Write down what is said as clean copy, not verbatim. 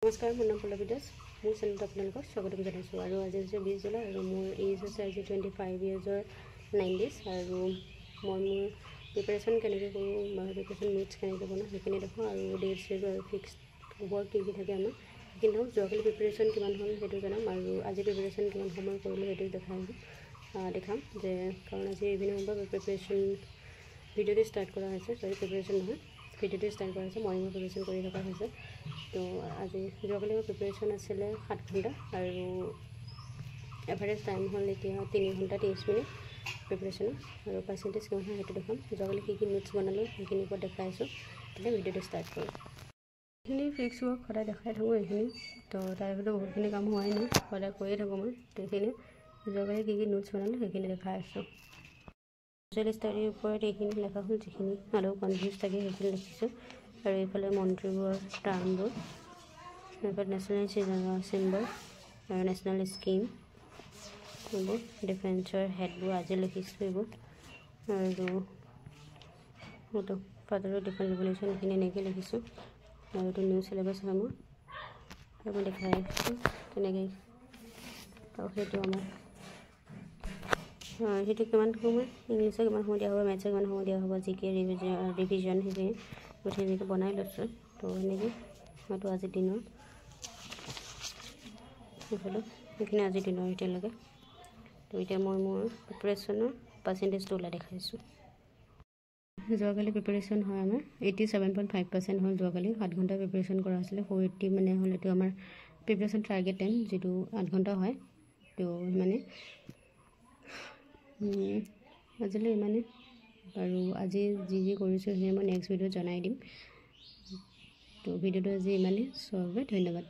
নমস্কাৰ, মোৰ নাম পল্লৱী দাস। মোৰ চেনেলত আপোনালোকক স্বাগতম জনাইছোঁ। আৰু আজি হৈছে 20 জুলাই আৰু মোৰ এজ হৈছে আজি 25 ইয়াৰ্ছৰ 9 days। আৰু মই মোৰ প্ৰিপাৰেশ্যন কেনেকৈ কৰোঁ বা প্ৰিপাৰেশ্যন নোটছ কেনেকৈ বনাওঁ সেইখিনি দেখোঁ, আৰু ডেটছ আৰু ফিক্স ৱৰ্ক কি কি থাকে আমাৰ সেইখিনি দেখোঁ। যোৱাকালি প্ৰিপাৰেশ্যন কিমান হ'ল সেইটো জনাম, আৰু আজি প্ৰিপাৰেশ্যন কিমান সময় কৰিলোঁ সেইটো দেখাম যে কাৰণ আজি ইভিনিঙৰ পৰা প্ৰিপাৰেশ্যন ভিডিঅ'টো ষ্টাৰ্ট কৰা হৈছে। প্ৰিপাৰেশ্যন নহয়, ভিডিঅ'টো ষ্টাৰ্ট কৰা হৈছে, মৰ্ণিঙৰ প্ৰিপাৰেশ্যন কৰি থকা হৈছে। তো আজি যোৱাকালি মোৰ প্ৰিপাৰেশ্যন আছিলে 7 ঘণ্টা, আৰু এভাৰেজ টাইম হ'ল এতিয়া 3 ঘণ্টা 30 মিনিট প্ৰিপাৰেশ্যনৰ, আৰু পাৰ্চেণ্টেজ কিমান হয় সেইটো দেখাম। যোৱাকালি কি নোটছ বনালোঁ সেইখিনিৰ ওপৰত দেখাই আছোঁ। তেতিয়া ভিডিঅ'টো ষ্টাৰ্ট কৰোঁ। এইখিনি ফিক্স ৱৰ্ক সদায় দেখাই থাকোঁ এইখিনি, তো তাৰ ভিতৰত বহুতখিনি কাম হোৱাই নাই, সদায় কৰিয়ে থাকোঁ মই। তো এইখিনি যোৱাকালি কি নোটছ বনালোঁ সেইখিনি দেখাই আছোঁ। ছ'চিয়েল ষ্টাডিৰ ওপৰত এইখিনি লেখা হ'ল, যিখিনি অলপ কনফিউজ থাকে সেইখিনি লিখিছোঁ। আৰু এইফালে মন্ত্ৰীবোৰৰ টাৰ্মবোৰ, এইফালে নেশ্যনেল চিম্বল আৰু নেশ্যনেল স্কিম, এইবোৰ ডিফেন্সৰ হেডবোৰ আজি লিখিছোঁ এইবোৰ। আৰু এইটো ফাদাৰ অফ ডিফেন্স ৰেভলিউশ্যন এইখিনি এনেকৈ লিখিছোঁ। আৰু এইটো নিউ চিলেবাছ হয় মোৰ, আৰু মই দেখাই আছোঁ তেনেকৈ। আৰু সেইটো আমাৰ সেইটো কিমান সময় ইংলিছত কিমান সময় দিয়া হ'ব, মেথছত কিমান সময় দিয়া হ'ব, জি কে ৰিভিজন সেইখিনি গোটেইখিনিকে বনাই লৈছোঁ। তো এনেকৈ হয়তো আজিৰ দিনৰ এইফালে সেইখিনি আজিৰ দিনৰ এতিয়ালৈকে। তো এতিয়া মই মোৰ প্ৰিপাৰেশ্যনৰ পাৰ্চেণ্টেজটো ওলাই দেখাইছোঁ। যোৱাকালি প্ৰিপাৰেশ্যন হয় আমাৰ 87.5% হ'ল। যোৱাকালি 7 ঘণ্টা প্ৰিপাৰেশ্যন কৰা হৈছিলে, 480 মানে হ'ল। এইটো আমাৰ প্ৰিপাৰেশ্যন টাৰ্গেট টাইম, যিটো 8 ঘণ্টা হয়। তো মানে আজিলৈ ইমানেই, আৰু আজি যি কৰিছোঁ সেইখিনি মই নেক্সট ভিডিঅ'ত জনাই দিম। তো ভিডিঅ'টো আজি ইমানেই, চবকে ধন্যবাদ।